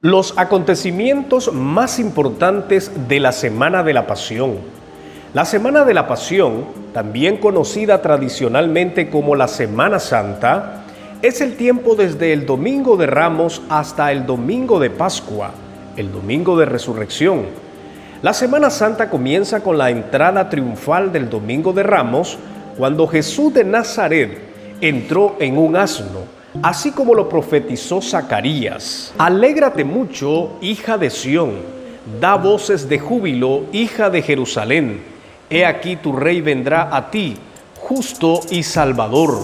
Los acontecimientos más importantes de la Semana de la Pasión. La Semana de la Pasión, también conocida tradicionalmente como la Semana Santa, es el tiempo desde el Domingo de Ramos hasta el Domingo de Pascua, el Domingo de Resurrección. La Semana Santa comienza con la entrada triunfal del Domingo de Ramos, cuando Jesús de Nazaret entró en un asno, así como lo profetizó Zacarías. Alégrate mucho, hija de Sión, da voces de júbilo, hija de Jerusalén. He aquí tu rey vendrá a ti, justo y salvador,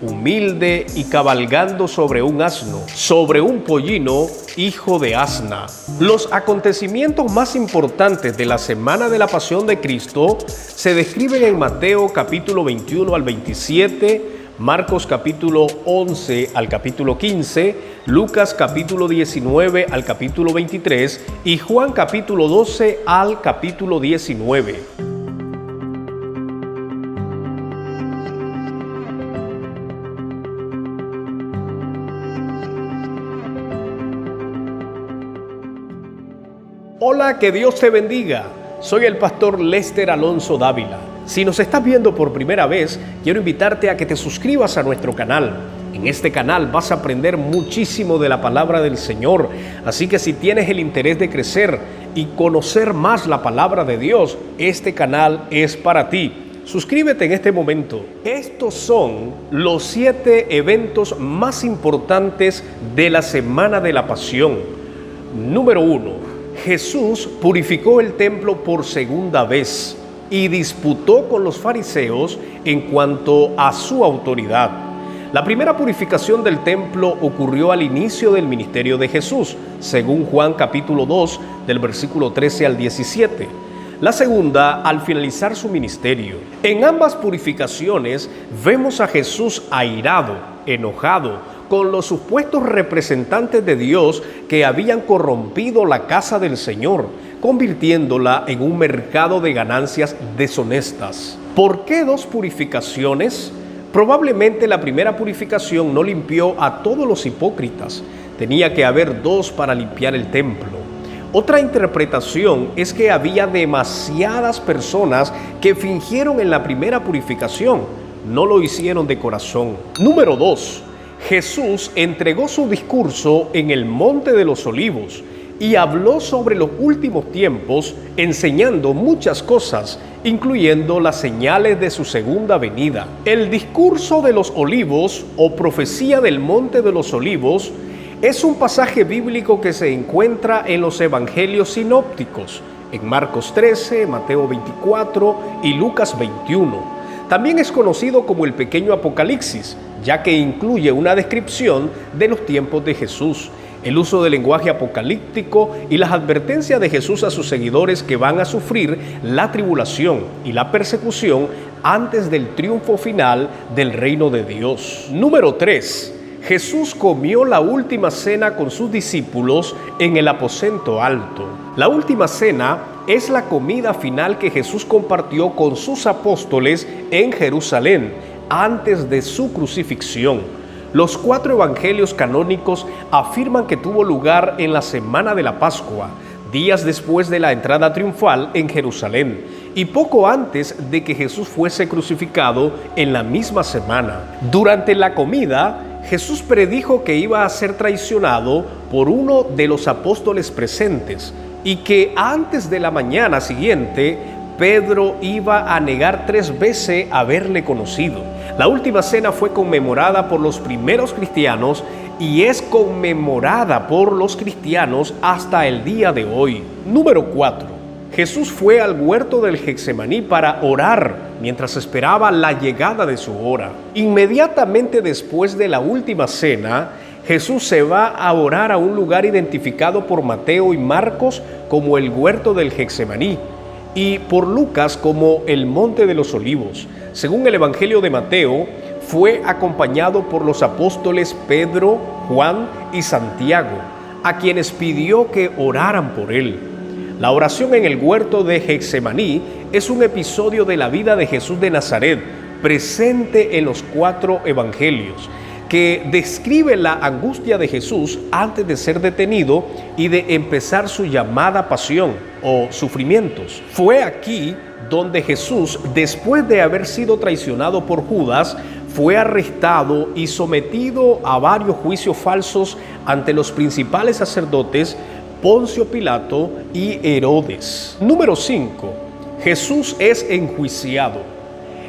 humilde y cabalgando sobre un asno, sobre un pollino, hijo de asna. Los acontecimientos más importantes de la Semana de la Pasión de Cristo se describen en Mateo capítulo 21 al 27, Marcos capítulo 11 al capítulo 15, Lucas capítulo 19 al capítulo 23 y Juan capítulo 12 al capítulo 19. Hola, que Dios te bendiga. Soy el pastor Lester Alonso Dávila. Si nos estás viendo por primera vez, quiero invitarte a que te suscribas a nuestro canal. En este canal vas a aprender muchísimo de la palabra del Señor, así que si tienes el interés de crecer y conocer más la palabra de Dios, este canal es para ti. Suscríbete en este momento. Estos son los 7 eventos más importantes de la Semana de la Pasión. Número 1. Jesús purificó el templo por segunda vez y disputó con los fariseos en cuanto a su autoridad. La primera purificación del templo ocurrió al inicio del ministerio de Jesús, según Juan capítulo 2, del versículo 13 al 17. La segunda, al finalizar su ministerio. En ambas purificaciones vemos a Jesús airado, enojado, con los supuestos representantes de Dios que habían corrompido la casa del Señor, convirtiéndola en un mercado de ganancias deshonestas. ¿Por qué 2 purificaciones? Probablemente la primera purificación no limpió a todos los hipócritas. Tenía que haber 2 para limpiar el templo. Otra interpretación es que había demasiadas personas que fingieron en la primera purificación. No lo hicieron de corazón. Número 2. Jesús entregó su discurso en el Monte de los Olivos y habló sobre los últimos tiempos, enseñando muchas cosas, incluyendo las señales de su segunda venida. El discurso de los Olivos, o profecía del Monte de los Olivos, es un pasaje bíblico que se encuentra en los evangelios sinópticos, en Marcos 13, Mateo 24 y Lucas 21. También es conocido como el pequeño Apocalipsis, ya que incluye una descripción de los tiempos de Jesús, el uso del lenguaje apocalíptico y las advertencias de Jesús a sus seguidores que van a sufrir la tribulación y la persecución antes del triunfo final del reino de Dios. Número 3. Jesús comió la última cena con sus discípulos en el aposento alto. La última cena es la comida final que Jesús compartió con sus apóstoles en Jerusalén antes de su crucifixión. Los 4 evangelios canónicos afirman que tuvo lugar en la semana de la Pascua, días después de la entrada triunfal en Jerusalén y poco antes de que Jesús fuese crucificado en la misma semana. Durante la comida, Jesús predijo que iba a ser traicionado por uno de los apóstoles presentes y que antes de la mañana siguiente, Pedro iba a negar 3 veces haberle conocido. La última cena fue conmemorada por los primeros cristianos y es conmemorada por los cristianos hasta el día de hoy. Número 4. Jesús fue al huerto del Getsemaní para orar mientras esperaba la llegada de su hora. Inmediatamente después de la última cena, Jesús se va a orar a un lugar identificado por Mateo y Marcos como el huerto del Getsemaní y por Lucas como el Monte de los Olivos. Según el Evangelio de Mateo, fue acompañado por los apóstoles Pedro, Juan y Santiago, a quienes pidió que oraran por él. La oración en el huerto de Getsemaní es un episodio de la vida de Jesús de Nazaret, presente en los 4 evangelios, que describe la angustia de Jesús antes de ser detenido y de empezar su llamada pasión o sufrimientos. Fue aquí donde Jesús, después de haber sido traicionado por Judas, fue arrestado y sometido a varios juicios falsos ante los principales sacerdotes Poncio Pilato y Herodes. Número 5. Jesús es enjuiciado.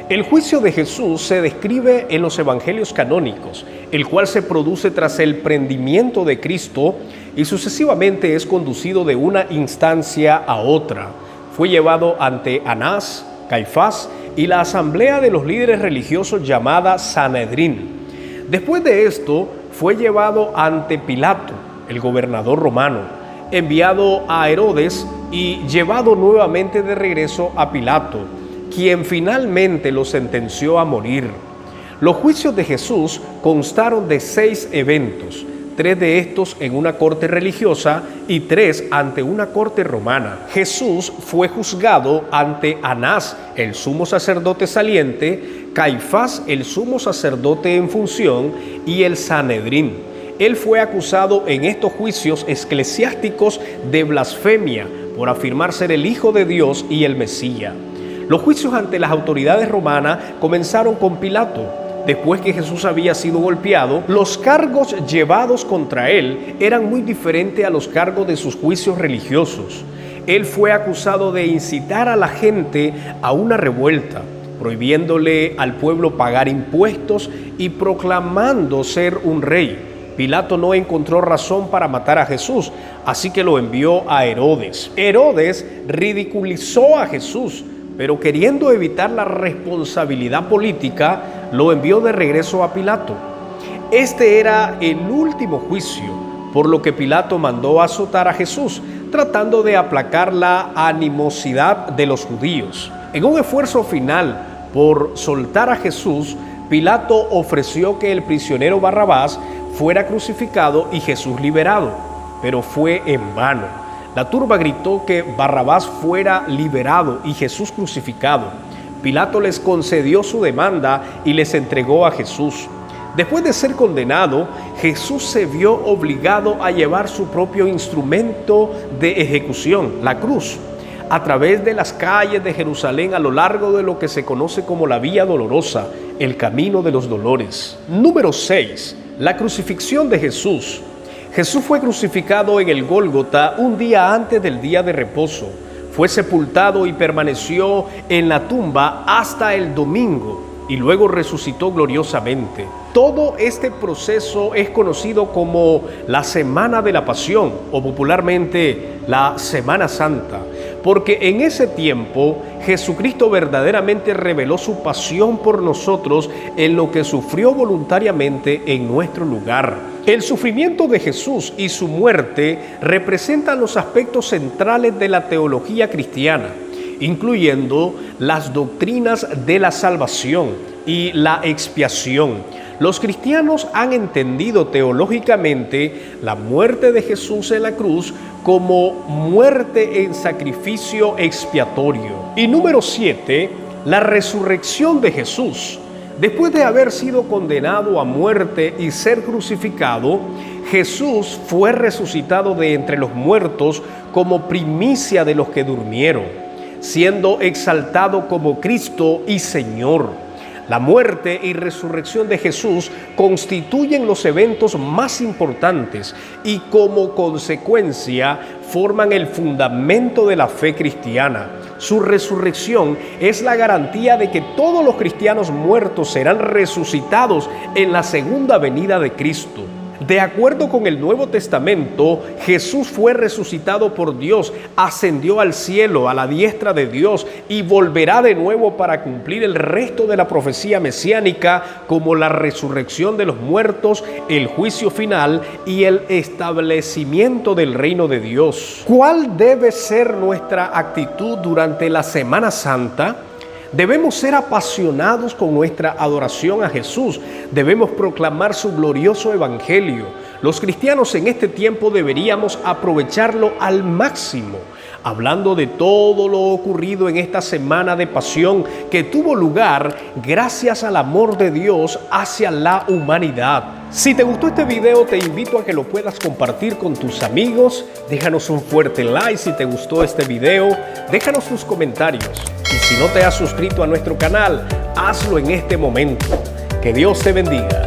El juicio de Jesús se describe en los evangelios canónicos, el cual se produce tras el prendimiento de Cristo y sucesivamente es conducido de una instancia a otra. Fue llevado ante Anás, Caifás y la asamblea de los líderes religiosos llamada Sanedrín. Después de esto, fue llevado ante Pilato, el gobernador romano, enviado a Herodes y llevado nuevamente de regreso a Pilato, quien finalmente lo sentenció a morir. Los juicios de Jesús constaron de 6 eventos, 3 de estos en una corte religiosa y 3 ante una corte romana. Jesús fue juzgado ante Anás, el sumo sacerdote saliente, Caifás, el sumo sacerdote en función, y el Sanedrín. Él fue acusado en estos juicios eclesiásticos de blasfemia por afirmar ser el Hijo de Dios y el Mesías. Los juicios ante las autoridades romanas comenzaron con Pilato. Después que Jesús había sido golpeado, los cargos llevados contra él eran muy diferentes a los cargos de sus juicios religiosos. Él fue acusado de incitar a la gente a una revuelta, prohibiéndole al pueblo pagar impuestos y proclamando ser un rey. Pilato no encontró razón para matar a Jesús, así que lo envió a Herodes. Herodes ridiculizó a Jesús, pero queriendo evitar la responsabilidad política, lo envió de regreso a Pilato. Este era el último juicio, por lo que Pilato mandó azotar a Jesús, tratando de aplacar la animosidad de los judíos. En un esfuerzo final por soltar a Jesús, Pilato ofreció que el prisionero Barrabás fuera crucificado y Jesús liberado, pero fue en vano. La turba gritó que Barrabás fuera liberado y Jesús crucificado. Pilato les concedió su demanda y les entregó a Jesús. Después de ser condenado, Jesús se vio obligado a llevar su propio instrumento de ejecución, la cruz, a través de las calles de Jerusalén a lo largo de lo que se conoce como la Vía Dolorosa, el camino de los dolores. Número 6. La crucifixión de Jesús. Jesús fue crucificado en el Gólgota un día antes del día de reposo. Fue sepultado y permaneció en la tumba hasta el domingo y luego resucitó gloriosamente. Todo este proceso es conocido como la Semana de la Pasión o popularmente la Semana Santa, porque en ese tiempo Jesucristo verdaderamente reveló su pasión por nosotros en lo que sufrió voluntariamente en nuestro lugar. El sufrimiento de Jesús y su muerte representan los aspectos centrales de la teología cristiana, incluyendo las doctrinas de la salvación y la expiación. Los cristianos han entendido teológicamente la muerte de Jesús en la cruz como muerte en sacrificio expiatorio. Y número 7, la resurrección de Jesús. Después de haber sido condenado a muerte y ser crucificado, Jesús fue resucitado de entre los muertos como primicia de los que durmieron, siendo exaltado como Cristo y Señor. La muerte y resurrección de Jesús constituyen los eventos más importantes y como consecuencia forman el fundamento de la fe cristiana. Su resurrección es la garantía de que todos los cristianos muertos serán resucitados en la segunda venida de Cristo. De acuerdo con el Nuevo Testamento, Jesús fue resucitado por Dios, ascendió al cielo, a la diestra de Dios, y volverá de nuevo para cumplir el resto de la profecía mesiánica, como la resurrección de los muertos, el juicio final y el establecimiento del reino de Dios. ¿Cuál debe ser nuestra actitud durante la Semana Santa? Debemos ser apasionados con nuestra adoración a Jesús. Debemos proclamar su glorioso evangelio. Los cristianos en este tiempo deberíamos aprovecharlo al máximo. hablando de todo lo ocurrido en esta semana de pasión que tuvo lugar gracias al amor de Dios hacia la humanidad. Si te gustó este video, te invito a que lo puedas compartir con tus amigos. Déjanos un fuerte like si te gustó este video. Déjanos tus comentarios. Y si no te has suscrito a nuestro canal, hazlo en este momento. Que Dios te bendiga.